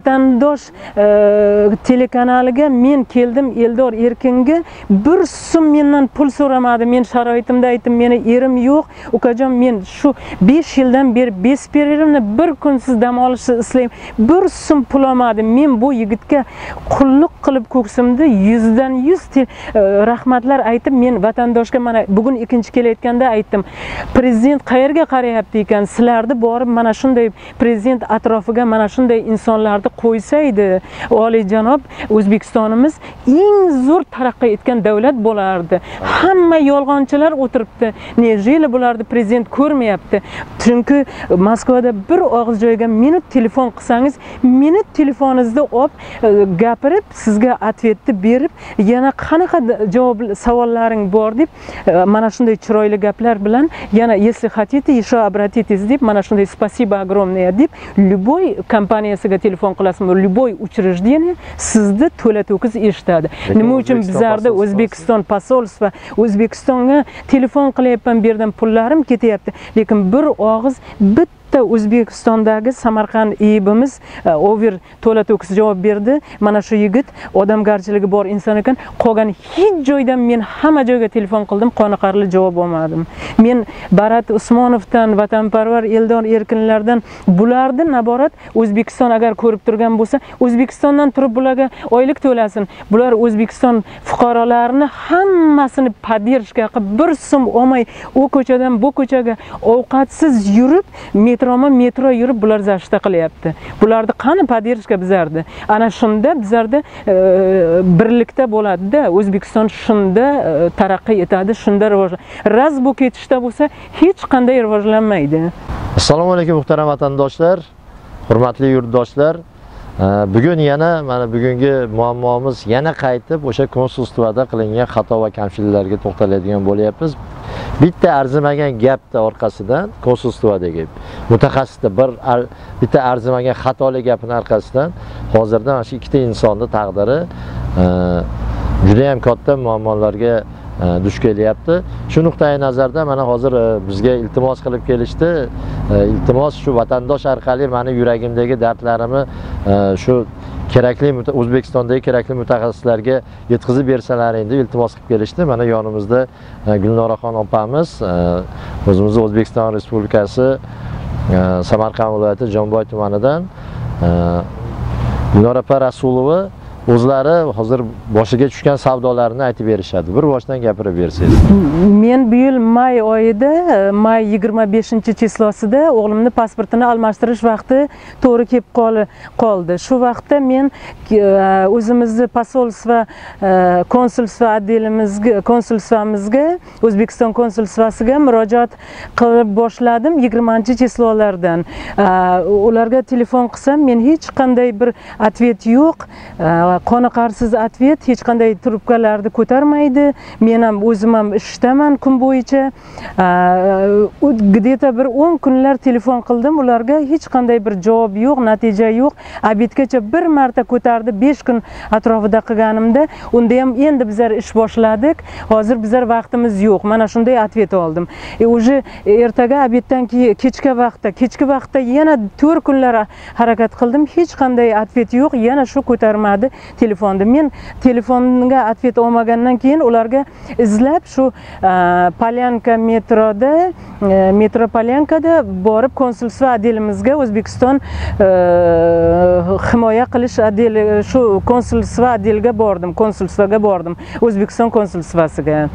Vatandosh telekanaliga men keldim, Eldor Erkinga bir so'm mendan pul so'ramadi. Men sharoitimda aytdim, meni erim yo'q, ukajon men shu 5 yildan beri besperimni bir kunsiz dam olishni islayman. Bir so'm pul olmadim. Men bu yigitga qulluq qilib ko'ksimda 100 dan 100 rahmatlar aytib, men vatandoshga mana bugun ikkinchi kelayotganda aytdim. Prezident qayerga qarayapti ekan? Sizlarni borib mana shunday prezident atrofiga mana shunday insonlarni qo'ysaydi, oliyjanob O'zbekistonimiz eng zo'r taraqqiy etgan davlat bo'lardi. Hamma yolg'onchilar o'tiribdi. Nejeli bularni prezident ko'rmayapti. Chunki Moskvada bir og'iz joyga minut telefon qilsangiz, minut telefoningizni olib gapirib, sizga atvetni berib, yana qanaqa javob savollaring bor deb mana shunday chiroyli gaplar bilan yana если хотите еще обратитесь deb mana shunday спасибо огромное deb любой kompaniyasiga telefon qilasizmi, любой учреждение sizni to'la-to'kis eshitadi. Nima uchun bizlarda O'zbekiston posolstva, O'zbekistonga telefon qilyapman, bu yerdan pullarim ketyapti, lekin bir og'iz O'zbekistondagi Samarqand aybimiz over to'la-to'kis javob berdi. Mana shu yigit odamgarchiligi bor inson ekan. Qolgan hech joydan men hamma joyga telefon qildim, qoniqarli javob olmadim. Men Barat Usmonovdan, vatanparvar Eldor Erkinlardan bularni naborat O'zbekiston agar ko'rib turgan bo'lsa, O'zbekistondan turib bularga oylik to'lasin. Bular O'zbekiston fuqarolarini hammasini poddershka qilib, bir so'm olmay u ko'chadan bu ko'chaga ovqatsiz yurib, metro yurib bular zashta qilyapti. Bularni qani poddershka bizardi. Ana shunda bizarda birlikda bo'ladi-da, O'zbekiston shunda taraqqiy etadi, shunda raz bu ketishda bo'lsa, hech qanday rivojlanmaydi. Assalomu alaykum muhtaram vatandoshlar, hurmatli yurtdoshlar. Bugun yana mana bugungi muammomiz yana qaytib o'sha konsulstvada qilingan xato va kamchiliklarga to'xtaladigan bo'lyapmiz. Bitta arzimagan gapda orqasidan konsulstvadagi mutaxassisda bitta arzimagan xatoli gapning orqasidan hozirda mana shu ikkita insonning taqdiri juda ham katta muammolarga duch kelyapti. Shu nuqtai nazarda mana hozir bizga iltimos qilib kelishdi. Iltimos shu vatandosh orqali meni yuragimdagi dardlarimni shu kerakli O'zbekistondagi kerakli mutaxassislarga yetkazib bersalaring deb iltimos qilib kelishdi. Mana yonimizda Gulnoraxon opamiz, o'zimiz O'zbekiston Respublikasi Samarqand viloyati Jomboy tumanidan Gulnora opa Rasulova o'zlari hozir boshiga tushgan savdolarni aytib berishadi. Bir boshdan gapirib bersangiz. Men bu yil may oyida, may 25-chislosida o'g'limni pasportini almashtirish vaqti to'g'ri kelib qoldi. Shu vaqtda men o'zimizni posolstva, konsulstva konsulstvamizga, O'zbekiston konsulstvasiga murojaat qilib boshladim 20-chislolardan. Ularga telefon qilsam, men hech qanday bir atvet yo'q. Qoniqarsiz atvet, hech qanday trubkalarni ko'tarmaydi. Men ham o'zim ham ishdaman kun bo'yicha. Где-то bir 10 kunlar telefon qildim, ularga hech qanday bir javob yo'q, natija yo'q. Abitgacha bir marta ko'tardi, 5 kun atrofida qilganimda, unda ham endi bizlar ish boshladik. Hozir bizlar vaqtimiz yo'q. Mana shunday atvet oldim. Уже ertaga abitdan keyin kechki vaqtda yana 4 kunlar harakat qildim, hech qanday atvet yo'q, yana shu ko'tarmadi telefonni. Men telefonga atvet olmagandan keyin ularga izlab shu Polyanka metro Polyankada borib konsulstva отделimizga O'zbekiston himoya qilish отдели shu konsulstva отдельga bordim, O'zbekiston konsulstvasiga.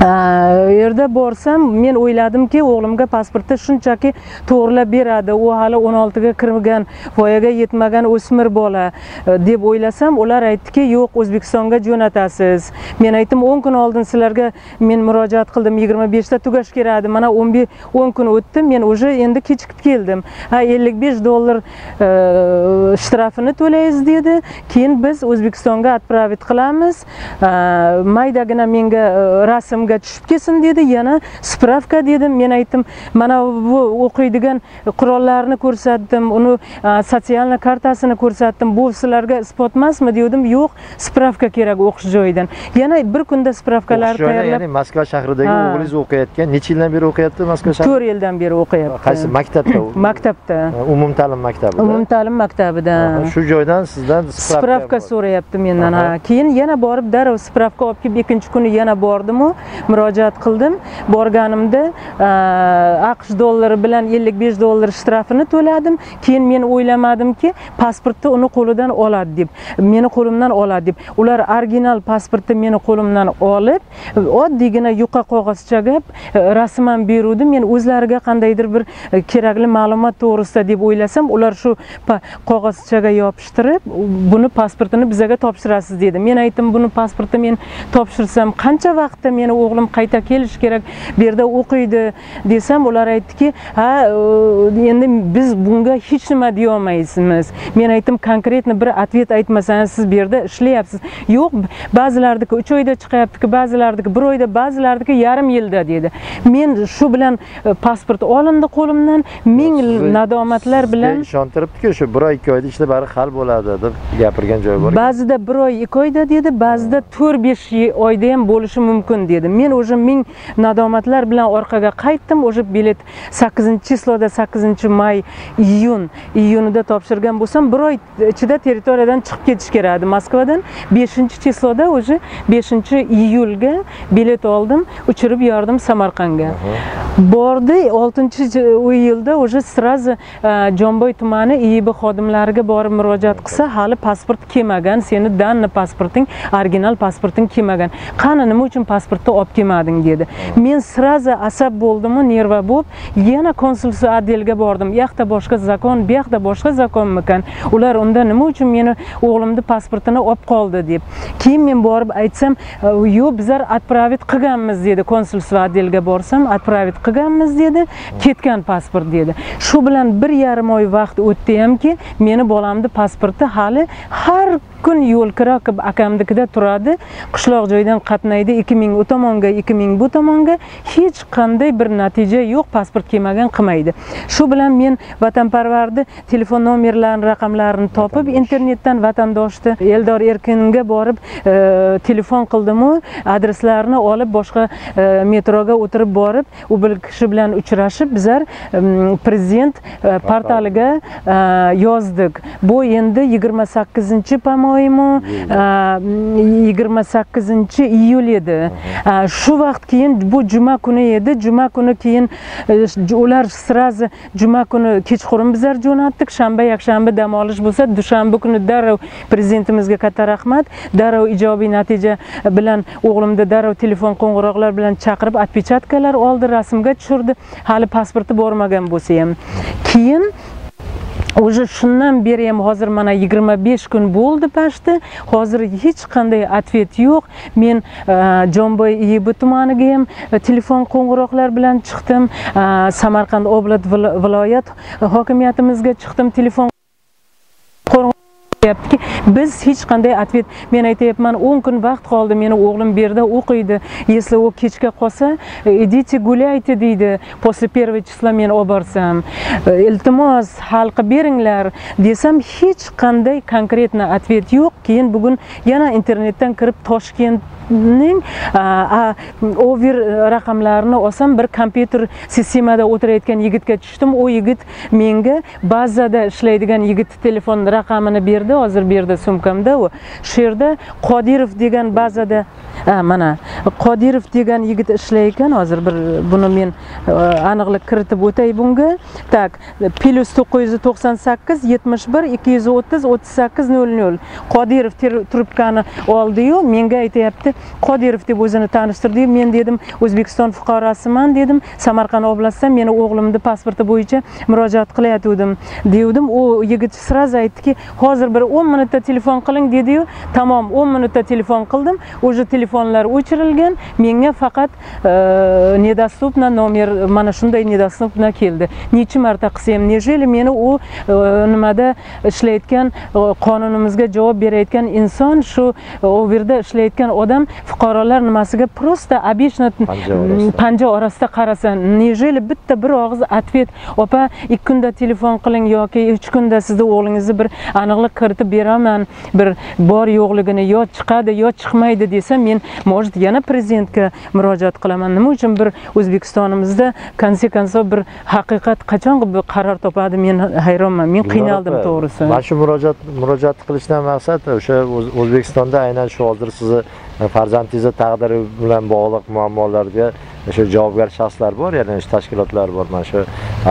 Yerda borsam, men o'yladimki, o'g'limga pasportni shunchaki to'g'rilab beradi. U hali 16 ga kirmagan, voyaga yetmagan o'smir bola deb o'ylasam, ular aytdiki, yo'q, O'zbekistonga jo'natasiz. Men aytdim, 10 kun oldin sizlarga men murojaat qildim, 25 ta tugash kerak. Mana 10 kun o'tdi, men уже endi kechikib keldim. $55 shtrafini to'laysiz dedi. Keyin biz O'zbekistonga отправить qilamiz. Maydagina menga rasm qo'limga tushib kelsin dedi. Yana spravka dedim. Men aytdim, mana bu o'qiydigan qurollarni ko'rsatdim, uni sotsial kartasini ko'rsatdim. Bu sizlarga isbot emasmi dedim. Yo'q, spravka kerak o'qish joyidan. Yana bir kunda spravkalar tayyorlab. Ya'ni Moskva shahridagi o'g'lingiz o'qiyotgan. Necha yildan beri o'qiyapti Moskva shahrida? 4 yildan beri o'qiyapti. Qaysi maktabda? Maktabda. Umumta'lim maktabida. Umumta'lim maktabida. Shu joydan sizdan spravka so'rayapti mendan. Keyin yana borib darrov spravka olib kelib, ikkinchi kuni yana bordim-u, murojaat qildim. Borganimda AQSh dollari bilan 55 dollar shtrafini to'ladim. Keyin men o'ylamadimki, pasportni uni qo'lidan oladi deb, meni qo'limdan oladi deb. Ular original pasportni meni qo'limdan olib, oddiygina yuqa qog'ozchaga rasman beruvdi. Men o'zlariga qandaydir bir kerakli ma'lumot to'g'risida deb o'ylasam, ular shu qog'ozchaga yopishtirib, buni pasportini bizga topshirasiz dedi. Men aytdim, buni pasportni men topshirsam qancha vaqtda meni o'g'lim qayta kelish kerak, bu yerda o'qiydi desam, ular aytdiki, ha, endi biz bunga hech nima deya olmaysizmiz. Men aytdim, konkretni bir atvet aytmasangiz, siz bu yerda ishlayapsiz. Yo'q, ba'zilardiki 3 oyda chiqyapti, ba'zilardiki 1 oyda, ba'zilardiki yarim yilda dedi. Men shu bilan pasport olindi qo'limdan, ming nadomatlar bilan ishontiribdi-ku, shu 1 oy 2 oyda ishlar bari hal bo'ladi deb gapirgan joyi bor. Ba'zida 1 oy 2 oyda dedi, ba'zida 4-5 oyda ham bo'lishi mumkin dedi. Men o'sha ming nadomatlar bilan orqaga qaytdim. O'sha bilet 8-chysloda 8-may iyunida topshirgan bo'lsam, 1 oy ichida territoriyadan chiqib ketish kerak edi Moskvadan. 5-chysloda o'sha 5-iyulga bilet oldim, uchirib yordim Samarqandga. Bordi 6-iyulda o'sha sirazi Jomboy tumani IIB xodimlariga borib murojaat qilsa, hali pasport kelmagan, seni danni pasporting, original pasporting kelmagan. Qani nima uchun pasportni olib kelmading dedi. Men sirazi asab bo'ldim, nerva bo'lib, yana konsulsiya отделga bordim. Bu yoqda boshqa zakon, bu yoqda boshqa zakonmikan. Ular unda nima uchun meni o'g'limni pasportini olib qoldi deb. Keyin men borib aytsam, "Yo'q, bizlar отправить qilganmiz" dedi. Konsulsiya отделga borsam, "Отправить qilganmiz" dedi. "Ketgan pasport" dedi. Shu bilan 1,5 oy vaqt o'tdi hamki, meni bolamni pasporti hali har kun yo'l kira qilib akamnikida turadi. Qishloq joydan qatnaydi, 2000 u tomonga, 2000 bu tomonga, hech qanday bir natija yo'q, pasport kelmagan qilmaydi. Shu bilan men vatanparvarni telefon nomerlarini, raqamlarini topib, internetdan vatandoshni Eldor Erkinga borib telefon qildim-u, adreslarini olib, boshqa metroga o'tirib borib, u bir kishi bilan uchrashib, bizlar prezident portaliga yozdik. Bu endi 28 pamoymu 28 iyul edi. Shu vaqt keyin bu juma kuni edi. Juma kuni keyin ular sirazi juma kuni kechqurun bizlar jo'natdik. Shanba, yakshanba dam olish bo'lsa, dushanba kuni darrov prezidentimizga katta rahmat, darrov ijobiy natija bilan o'g'limni darrov telefon qo'ng'iroqlar bilan chaqirib, отпечаткалар oldi, rasmga tushirdi. Hali pasporti bormagan bo'lsa ham. Keyin o'sha shundan beri ham hozir mana 25 kun bo'ldi pashti. Hozir hech qanday atvet yo'q. Men Jomboy IIB tumaniga ham telefon qo'ng'iroqlar bilan chiqdim. Samarqand oblast viloyat hokimiyatimizga chiqdim, telefon deyaptiki, biz hech qanday atvet, men aytayapman, 10 kun vaqt qoldi, meni o'g'lim bu yerda o'qiydi. Если u kechga qolsa, idите гуляйте deydi. После 1 числа men olib borsam, iltimos hal qilib beringlar desam, hech qanday konkretna atvet yo'q. Keyin bugun yana internetdan kirib Toshkentning over raqamlarini olsam, bir kompyuter sistemada o'tirayotgan yigitga tushdim. U yigit menga bazada ishlaydigan yigit telefon raqamini berdi. Hozir bu yerda sumkamda u. Shu yerda Qodirov degan bazada, mana Qodirov degan yigit ishlayotgan. Hozir bir buni men aniqlik kiritib o'tay bunga. Tak, +998 71 230 38 00. Qodirov trubkani oldi-yu, menga aytayapti, Qodirov deb o'zini tanishtirdi. Men dedim, O'zbekiston fuqarosiman dedim. Samarqand oblastdan meni o'g'limni pasporti bo'yicha murojaat qilayotgandim dedim. U yigit sirazi aytdiki, hozir bir 10 minutda telefon qiling dedi-yu. Tamom, 10 minutda telefon qildim. O'sha telefonlar o'chirilgan. Menga faqat недоступно nomer, mana shunday недоступно keldi. Necha marta qilsam, nejeli meni u nimada ishlayotgan, qonunimizga javob berayotgan inson, shu u yerda ishlayotgan odam ham fuqarolar nimasiga просто обычно panja orasida qarasa, nejeli bitta bir og'iz atvet, opa 2 kunda telefon qiling yoki 3 kunda sizni o'g'lingizni bir aniqlik kiritib beraman, bir bor yo'qligini yo chiqadi yo chiqmaydi desa, men может yana prezidentga murojaat qilaman. Nima uchun bir O'zbekistonimizda konsekvensov bir haqiqat qachon bir qaror topadi? Men hayronman, men qiynaldim to'g'risi. Mana shu murojaat qilishdan maqsad o'sha O'zbekistonda aynan shu hozir sizni farzandingizni taqdiri bilan bog'liq muammolarga o'sha javobgar shaxslar bor, ya'ni tashkilotlar bor. Mana shu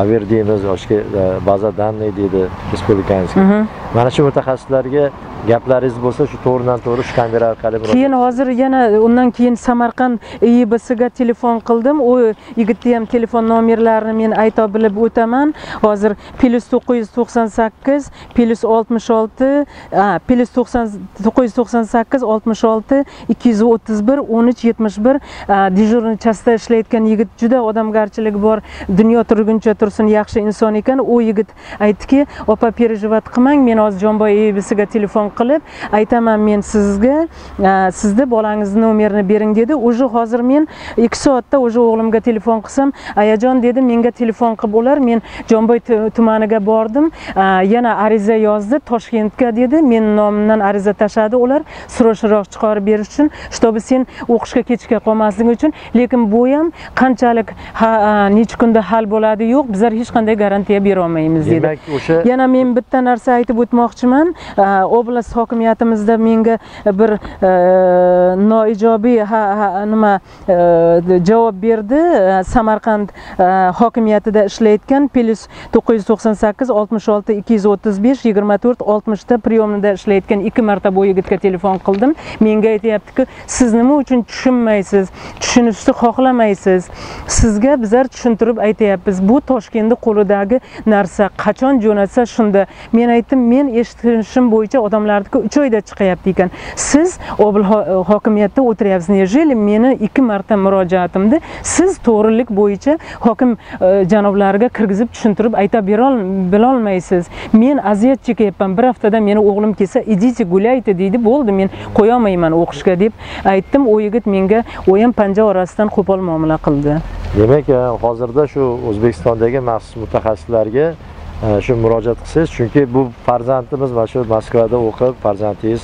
Aver deymiz, yoki baza danniy deydi respublikamizga. Mana shu mutaxassislarga gaplaringiz bo'lsa, shu to'g'ridan-to'g'ri shu kamera orqali keyin hozir yana undan keyin Samarqand IIBsiga telefon qildim. U yigitni ham telefon nomerlarini men ayta bilib o'taman. Hozir +998 +66 +998 66 231 1371 dejurniy chasta ishlayotgan yigit juda odamgarchilik bor. Dunyo turguncha tursin, yaxshi inson ekan. U yigit aytdiki, opa perejovat qilmang, men hozir Jonboy IIBsiga telefon qilib aytaman, men sizga sizni bolangizni nomerini bering dedi. O'sha hozir men 2 soatda o'sha o'g'limga telefon qilsam, ayajon dedi, menga telefon qilib ular, men Jonboy tumaniga bordim, yana ariza yozdi Toshkentga dedi, men nomimdan ariza tashadi ular srochroq chiqarib berish uchun, чтобы sen o'qishga ketishga qolmasliging uchun. Lekin bu ham qanchalik necha kunda hal bo'ladi, yo'q, bizlar hech qanday garantiya bera olmaymiz dedi. Yana men bitta narsa aytib o'tmoqchiman. Oblast hokimiyatimizda menga bir noijobiy nima javob berdi. Samarqand hokimiyatida ishlayotgan +998 66 235 24 60 ta priyomida ishlayotgan 2 marta bu yigitga telefon qildim. Menga aytayaptiki, siz nima uchun tushunmaysiz, tushunishni xohlamaysiz? Sizga bizlar tushuntirib aytayapmiz. Bu Toshkentning qo'lidagi narsa, qachon jo'natsa shunda. Men aytdim, men eshitishim bo'yicha odamlarniki 3 oyda chiqyapti ekan. Siz hokimiyatda o'tiryapsiz. Nejeli meni 2 marta murojaatimda siz to'g'rilik bo'yicha hokim janoblariga kirgizib tushuntirib ayta bilolmaysiz. Men aziyat chekyapman. Bir haftada meni o'g'lim kelsa, idите gulayte deydi, bo'ldi, men qo'ya olmayman o'qishga deb aytdim. O yigit menga u ham panja orasidan qo'pol muomala qildi. Demak, hozirda shu O'zbekistondagi maxsus mutaxassislarga shu murojaat qilsangiz, chunki bu farzandimiz va shu Moskvada o'qib, farzandingiz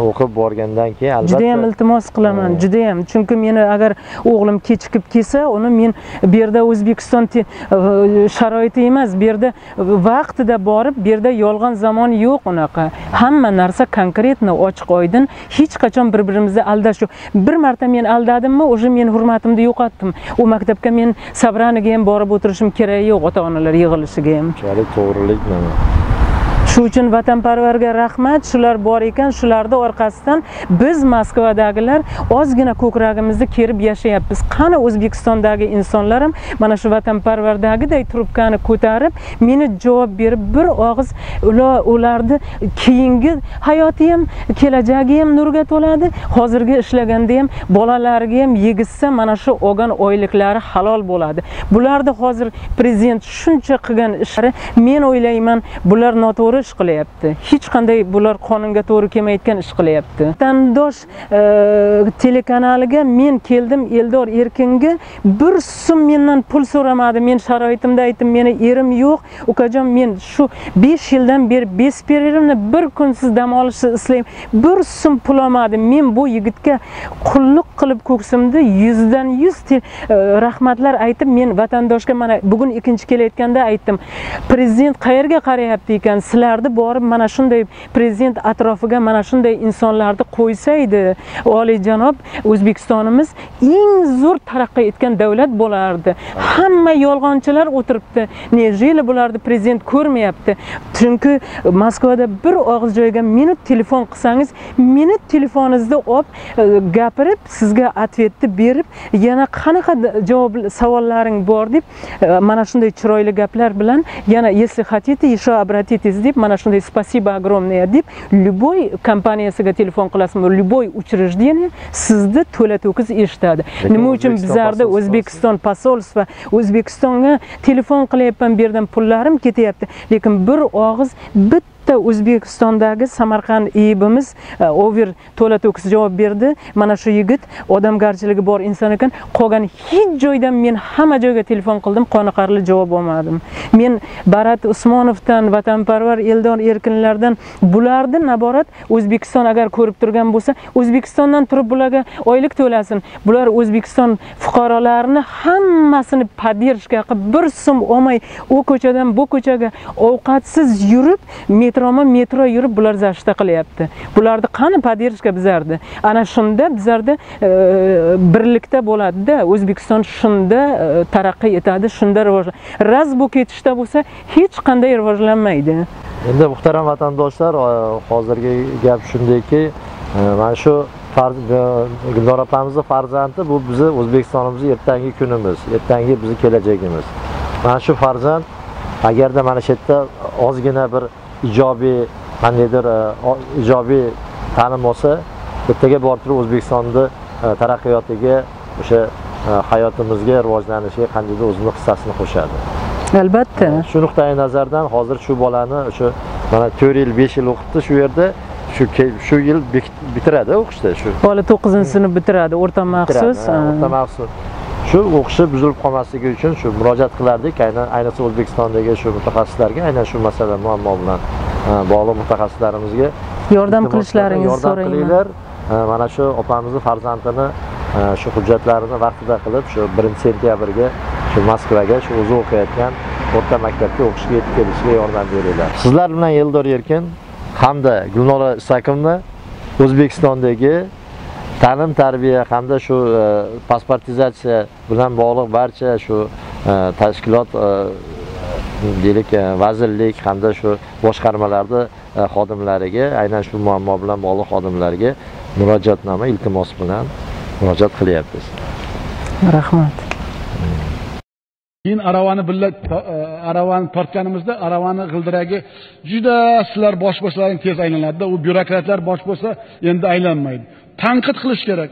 o'qib borgandan keyin albatta juda ham iltimos qilaman, juda ham. Chunki meni agar o'g'lim kechikib kelsa, uni men bu yerda O'zbekiston sharoiti emas, bu yerda vaqtida borib, bu yerda yolg'on zamon yo'q unaqa. Hamma narsa konkretni, ochiq oydin, hech qachon bir-birimizni aldash yo'q. Bir marta men aldadimmi, o'sha men hurmatimni yo'qotdim. U maktabga men sabraniga ham borib o'tirishim kerak yo'q, ota-onalar yig'ilishi. To'g'rilik nima? Shu uchun vatanparvarga rahmat, shular bor ekan, shularni orqasidan biz Moskvadagilar ozgina ko'kragimizni kerib yashayapmiz. Qani O'zbekistondagi insonlar ham mana shu vatanparvardagiday trubkani ko'tarib, meni javob berib bir og'iz ularni keyingi hayoti ham, kelajagi ham nurga to'ladi. Hozirgi ishlaganda ham, bolalariga ham yegizsa, mana shu olgan oyliklari halol bo'ladi. Bularni hozir prezident shuncha qilgan ishlari, men o'ylayman, bular noto'g'ri ish qilyapti. Hech qanday bular qonunga to'g'ri kelmayotgan ish qilyapti. Vatandosh telekanaliga men keldim, Eldor Erkinga bir so'm mendan pul so'ramadi. Men sharoitimda aytdim, meni erim yo'q. Ukajon, men shu 5 yildan beri besperervni bir kunsiz dam olishni islayman. Bir so'm pul olmadim. Men bu yigitga qulluq qilib ko'ksimda 100 dan 100 rahmatlar aytib, men vatandoshga mana bugun ikkinchi kelayotganda aytdim. Prezident qayerga qarayapti ekan? Sizlarni borib mana shunday prezident atrofiga mana shunday insonlarni qo'ysaydi, oliyjanob O'zbekistonimiz eng zo'r taraqqiy etgan davlat bo'lardi. Hamma yolg'onchilar o'tiribdi. Nejeli bularni prezident ko'rmayapti. Chunki Moskvada bir og'iz joyga minut telefon qilsangiz, minut telefoningizni olib gapirib, sizga atvetni berib, yana qanaqa javob savollaring bor deb mana shunday chiroyli gaplar bilan yana если хотите еще обратитесь deb mana shunday спасибо огромное deb любой kompaniyasiga telefon qilasizmi, любой учреждение sizni to'la-to'kis eshitadi. Nima uchun bizlarda O'zbekiston posolstva, O'zbekistonga telefon qilyapman, bu yerdan pullarim ketyapti, lekin bir og'iz bitta bitta O'zbekistondagi Samarqand IIBimiz over to'la to'kis javob berdi. Mana shu yigit odamgarchiligi bor inson ekan. Qolgan hech joydan men hamma joyga telefon qildim, qoniqarli javob olmadim. Men Barat Usmonovdan, vatanparvar Eldor Erkinlardan bularni naborat O'zbekiston agar ko'rib turgan bo'lsa, O'zbekistondan turib bularga oylik to'lasin. Bular O'zbekiston fuqarolarini hammasini poddershka qilib, bir so'm olmay u ko'chadan bu ko'chaga ovqatsiz yurib, metro yurib bular zashta qilyapti. Bularni qani poddershka bizardi. Ana shunda bizlarda birlikda bo'ladi-da, O'zbekiston shunda taraqqiy etadi, shunda raz bu ketishda bo'lsa hech qanday rivojlanmaydi. Endi muhtaram vatandoshlar, hozirgi gap shundayki, mana shu Gulnora opamizning farzandi bu bizni O'zbekistonimizning ertangi kunimiz, ertangi bizning kelajagimiz. Mana shu farzand agarda mana shu yerda ozgina bir ijobiy, qandaydir ijobiy ta'lim olsa, ertaga borib turib O'zbekistonning taraqqiyotiga, o'sha hayotimizga, rivojlanishiga qandaydir o'zining hissasini qo'shadi. Albatta. Shu nuqtai nazardan hozir shu bolani o'sha mana 4 yil, 5 yil o'qitdi shu yerda, shu yil bitiradi o'qishda shu. Bola 9-sinf bitiradi, o'rta maxsus. O'rta maxsus. Shu o'qishi buzilib qolmasligi uchun shu murojaat qilardik, ayniqsa O'zbekistondagi shu mutaxassislarga, aynan shu masala muammo bilan bog'liq mutaxassislarimizga yordam qilishlaringizni so'rayman. Mana shu opamizning farzandini shu hujjatlarini vaqtida qilib, shu 1-sentyabrga shu Moskvaga, shu o'zi o'qiyotgan o'rta maktabga o'qishga yetib kelishiga yordam beringlar. Sizlar bilan Eldor Erkin hamda Gulnora Isakovna O'zbekistondagi ta'lim, tarbiya hamda shu pasportizatsiya bilan bog'liq barcha shu tashkilot, deylik, vazirlik hamda shu boshqarmalarda xodimlariga, aynan shu muammo bilan bog'liq xodimlarga murojaatnoma, iltimos bilan murojaat qilyapmiz. Rahmat. Keyin aravani tortganimizda aravani g'ildiragi juda sizlar bosh bo'lsalaring tez aylanadi-da, u byurokratlar bosh bo'lsa endi aylanmaydi. Tanqid qilish kerak.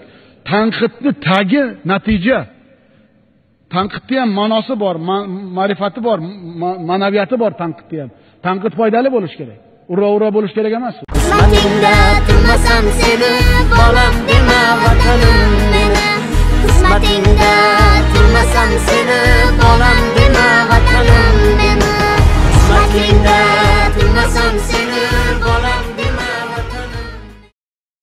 Tanqidni tagi natija. Tanqidda ham ma'nosi bor, ma'rifati bor, ma'naviyati bor tanqidda ham. Tanqid foydali bo'lish kerak. Ura bo'lish kerak emas. Qismatingda turmasam seni, bolam dema vatanim meni. Qismatingda turmasam seni, bolam dema vatanim meni. Qismatingda turmasam seni